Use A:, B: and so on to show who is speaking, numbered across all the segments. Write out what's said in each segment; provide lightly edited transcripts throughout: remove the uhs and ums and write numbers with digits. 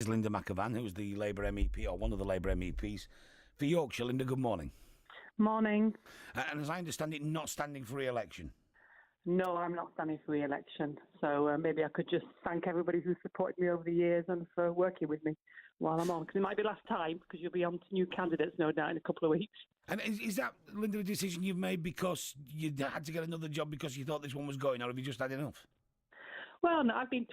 A: is Linda McAvan, who's the Labour MEP, or one of the Labour MEPs for Yorkshire. Linda, good morning.
B: Morning.
A: And as I understand it, not standing for re-election.
B: No, I'm not standing for re-election. So maybe I could just thank everybody who supported me over the years and for working with me while I'm on. Because it might be last time, because you'll be on to new candidates, no doubt, in a couple of weeks.
A: And is that, Linda, a decision you've made because you had to get another job because you thought this one was going, or have you just had enough?
B: Well, no, I've been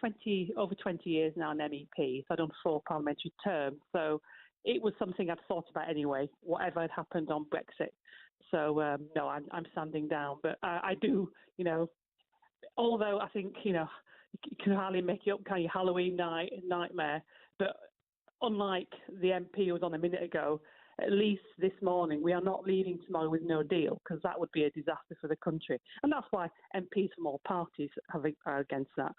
B: over 20 years now an MEP, so I've done 4 parliamentary terms. So it was something I'd thought about anyway, whatever had happened on Brexit. So, no, I'm standing down. But I do, although I think, you can hardly make it up, kind of Halloween nightmare. But unlike the MP who was on a minute ago, at least this morning, we are not leaving tomorrow with no deal, because that would be a disaster for the country. And that's why MPs from all parties are against that,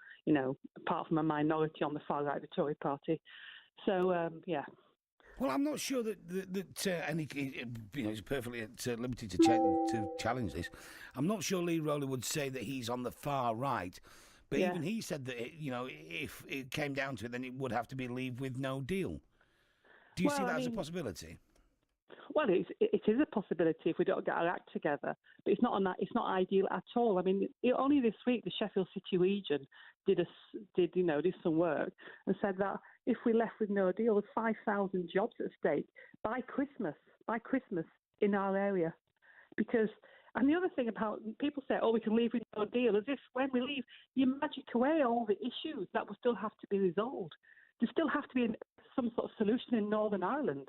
B: apart from a minority on the far right of the Tory party. So, yeah.
A: Well, I'm not sure that any, he's perfectly at liberty to challenge this. I'm not sure Lee Rowley would say that he's on the far right, but even he said that, if it came down to it, then it would have to be leave with no deal. Do you see that as a possibility?
B: Well, it is a possibility if we don't get our act together, but it's not ideal at all. I mean, only this week the Sheffield City region did some work and said that if we left with no deal, there's 5,000 jobs at stake by Christmas in our area. And the other thing about people say, we can leave with no deal, as if when we leave, you magic away all the issues that will still have to be resolved. There still have to be some sort of solution in Northern Ireland.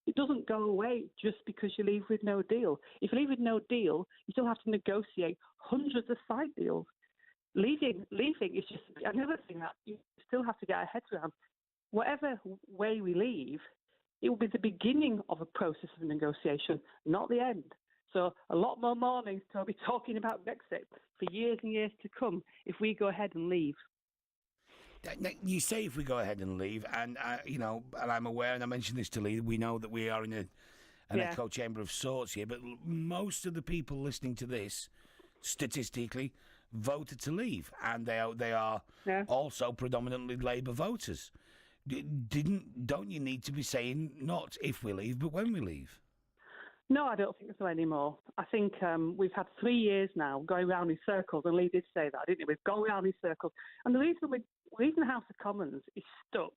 B: It doesn't go away just because you leave with no deal. If you leave with no deal, you still have to negotiate hundreds of side deals. Leaving is just another thing that you still have to get our heads around. Whatever way we leave, it will be the beginning of a process of negotiation, not the end. So a lot more mornings to be talking about Brexit for years and years to come if we go ahead and leave.
A: You say if we go ahead and leave, and and I'm aware, and I mentioned this to Lee, we know that we are in an echo chamber of sorts here, but most of the people listening to this, statistically, voted to leave, and they are also predominantly Labour voters. Don't you need to be saying not if we leave, but when we leave?
B: No, I don't think so anymore. I think we've had 3 years now going round in circles, and Lee did say that, didn't he? We've gone round in circles. And the reason House of Commons is stuck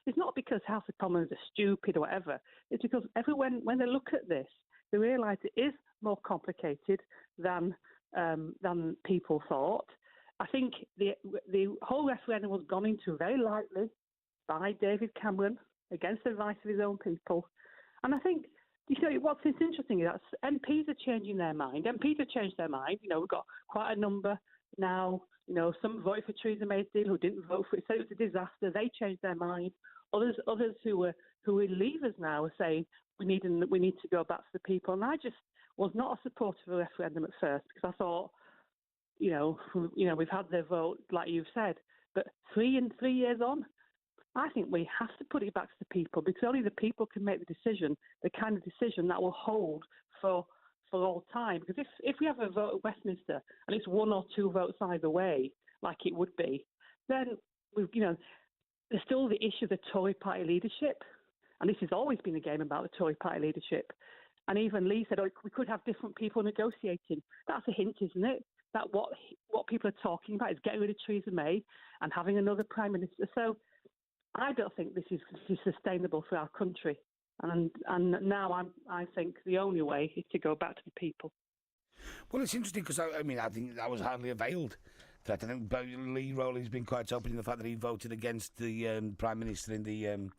B: is not because House of Commons are stupid or whatever. It's because everyone, when they look at this, they realise it is more complicated than people thought. I think the whole referendum was gone into very lightly by David Cameron against the advice of his own people. And I think, what's interesting is that MPs are changing their mind. MPs have changed their mind. We've got quite a number now. Some voted for Theresa May's deal who didn't vote for it, said it was a disaster. They changed their mind. Others who are leavers now are saying we need to go back to the people. And I just was not a supporter of a referendum at first, because I thought, we've had their vote, like you've said, but 3 years on, I think we have to put it back to the people, because only the people can make the decision, the kind of decision that will hold for all time. Because if we have a vote at Westminster and it's 1 or 2 votes either way, like it would be, then there's still the issue of the Tory party leadership, and this has always been a game about the Tory party leadership. And even Lee said, we could have different people negotiating. That's a hint, isn't it? That what people are talking about is getting rid of Theresa May and having another prime minister. So I don't think this is sustainable for our country. And now I think the only way is to go back to the people.
A: Well, it's interesting because, I think that was hardly a veiled threat. I think Lee Rowley's been quite open in the fact that he voted against the Prime Minister in the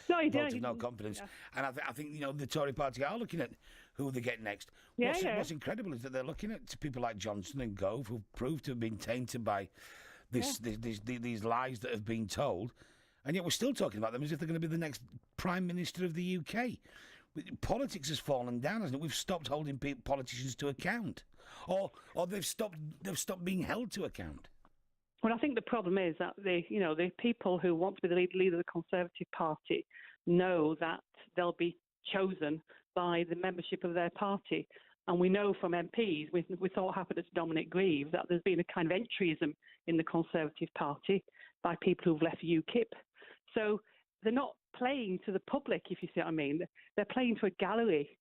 A: vote of no confidence. Yeah. And I think the Tory party are looking at who they get next. What's incredible is that they're looking at people like Johnson and Gove, who proved to have been tainted by these lies that have been told. And yet we're still talking about them as if they're going to be the next Prime Minister of the UK. Politics has fallen down, hasn't it? We've stopped holding politicians to account. Or they've stopped being held to account.
B: Well, I think the problem is that the people who want to be the leader of the Conservative Party know that they'll be chosen by the membership of their party. And we know from MPs, we saw what happened to Dominic Grieve, that there's been a kind of entryism in the Conservative Party by people who've left UKIP. So they're not playing to the public, if you see what I mean. They're playing to a gallery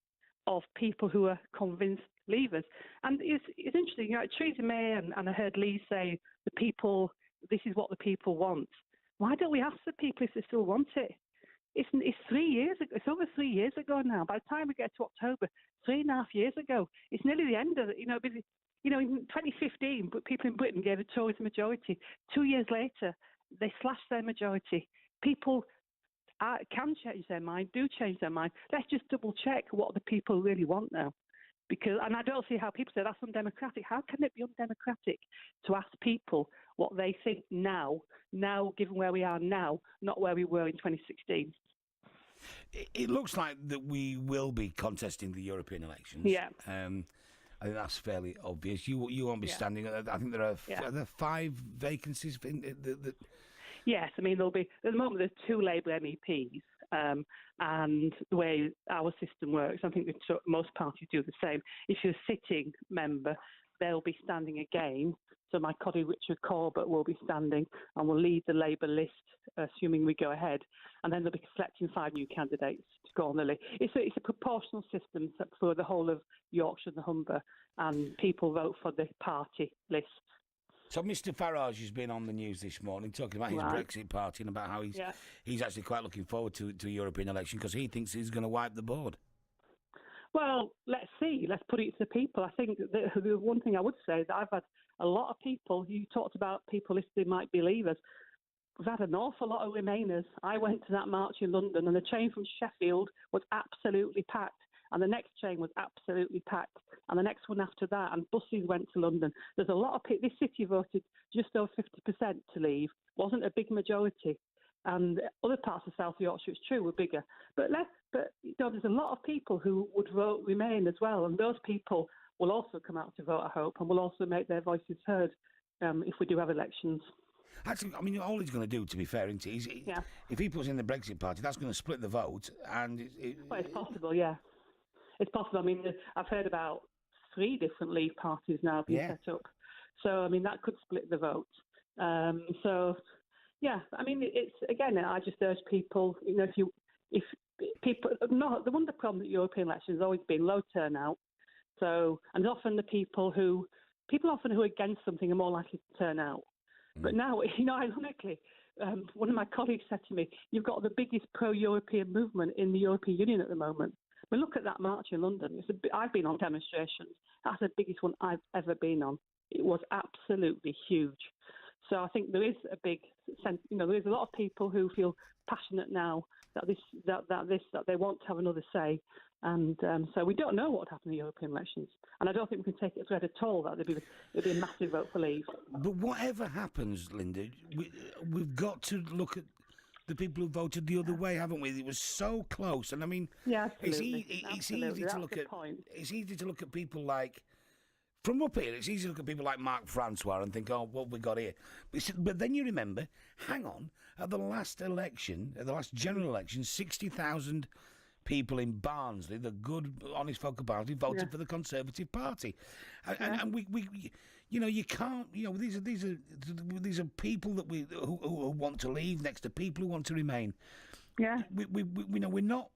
B: of people who are convinced leavers. And it's interesting, Theresa May and I heard Lee say, this is what the people want. Why don't we ask the people if they still want it? It's 3 years ago. It's over 3 years ago now. By the time we get to October, 3.5 years ago, it's nearly the end of it. In 2015, people in Britain gave the Tories a majority. 2 years later, they slashed their majority. People can change their mind, do change their mind. Let's just double check what the people really want now. And I don't see how people say that's undemocratic. How can it be undemocratic to ask people what they think now, given where we are now, not where we were in 2016?
A: It looks like that we will be contesting the European elections.
B: Yeah.
A: I think that's fairly obvious. You won't be standing. I think there are 5 vacancies.
B: Yes, I mean, there'll be, at the moment, there's 2 Labour MEPs, and the way our system works, I think most parties do the same. If you're a sitting member, they'll be standing again. So my colleague Richard Corbett will be standing and will lead the Labour list, assuming we go ahead. And then they'll be selecting 5 new candidates to go on the list. It's a proportional system for the whole of Yorkshire and the Humber, and people vote for the party list.
A: So Mr Farage has been on the news this morning talking about his Brexit party and about how he's actually quite looking forward to a European election because he thinks he's going to wipe the board.
B: Well, let's see. Let's put it to the people. I think the one thing I would say is that I've had a lot of people, you talked about people if they might be leavers. We've had an awful lot of Remainers. I went to that march in London and the train from Sheffield was absolutely packed. And the next train was absolutely packed, and the next one after that, and buses went to London. There's a lot of people. This city voted just over 50% to leave. Wasn't a big majority, and other parts of South Yorkshire, it's true, were bigger. But there's a lot of people who would vote Remain as well, and those people will also come out to vote, I hope, and will also make their voices heard if we do have elections.
A: Actually, I mean, all he's going to do, to be fair, isn't he? If he puts in the Brexit party, that's going to split the vote, and
B: well, it's possible, yeah. It's possible. I mean, I've heard about 3 different Leave parties now being set up. So, I mean, that could split the vote. I mean, it's, again, I just urge people, if people, no, the one problem with European elections has always been low turnout. So, and often the people who are against something are more likely to turn out. But now, ironically, one of my colleagues said to me, you've got the biggest pro-European movement in the European Union at the moment. I mean, look at that march in London. I've been on demonstrations. That's the biggest one I've ever been on. It was absolutely huge. So I think there is a big sense. There is a lot of people who feel passionate now that they want to have another say, and so we don't know what would happen in the European elections. And I don't think we can take it as read at all that there'd be a massive vote for Leave.
A: But whatever happens, Linda, we've got to look at the people who voted the other way, haven't we? It was so close, and I mean, it's easy to look at. It's easy to look at people like from up here. It's easy to look at people like Mark Francois and think, "Oh, what we got here?" But then you remember, hang on, at the last election, at the last general election, 60,000 people in Barnsley, the good, honest folk of Barnsley, voted for the Conservative Party, and we you can't, these are people that who want to leave next to people who want to remain.
B: Yeah,
A: we're not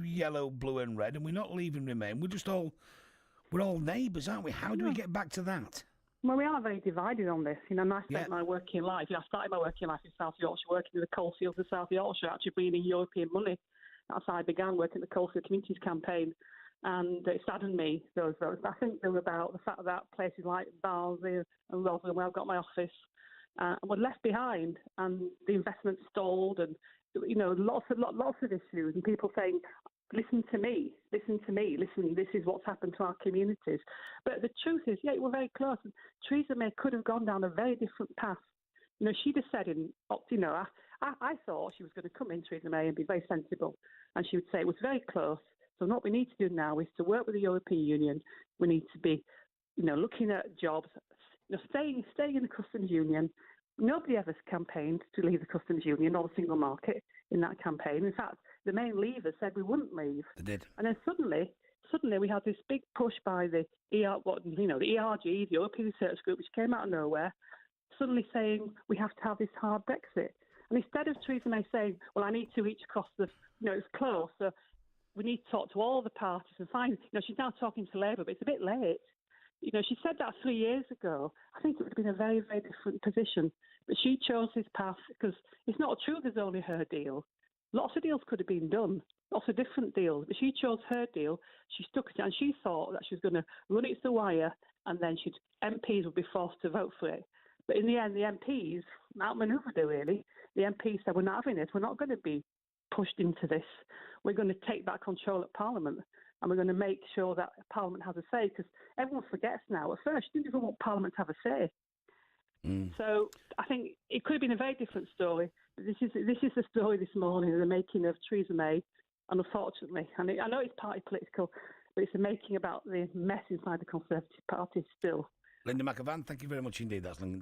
A: yellow, blue, and red, and we're not leaving Remain. We're all neighbours, aren't we? How do we get back to that?
B: Well, we are very divided on this. I spent my working life. I started my working life in South Yorkshire, working in the coalfields of South Yorkshire, actually bringing in European money. That's how I began working at the Coalfield Communities Campaign, and it saddened me, those votes. I think they were about the fact that places like Barnsley and Rotherham, where I've got my office, were left behind, and the investment stalled, and lots of issues, and people saying, listen to me, this is what's happened to our communities. But the truth is, we're very close. And Theresa May could have gone down a very different path. She'd have said I thought she was going to come in, Theresa May, and be very sensible. And she would say it was very close. So what we need to do now is to work with the European Union. We need to be, looking at jobs, staying in the customs union. Nobody ever campaigned to leave the customs union or the single market in that campaign. In fact, the main leavers said we wouldn't leave.
A: They did.
B: And then suddenly we had this big push by the the ERG, the European Research Group, which came out of nowhere, suddenly saying we have to have this hard Brexit. And instead of Theresa May saying, well, I need to reach across it's close, so we need to talk to all the parties and find, she's now talking to Labour, but it's a bit late. She said that 3 years ago. I think it would have been a very, very different position. But she chose this path because it's not true there's only her deal. Lots of deals could have been done, lots of different deals. But she chose her deal. She stuck to it, and she thought that she was going to run it to the wire, and then MPs would be forced to vote for it. But in the end, the MPs outmanoeuvred her, really. The MPs said, we're not having this. We're not going to be pushed into this. We're going to take back control at Parliament, and we're going to make sure that Parliament has a say, because everyone forgets now. At first, she didn't even want Parliament to have a say. So I think it could have been a very different story. But this is the story this morning, the making of Theresa May, and unfortunately, and I know it's party political, but it's the making about the mess inside the Conservative Party still.
A: Linda McAvan, thank you very much indeed. That's Linda.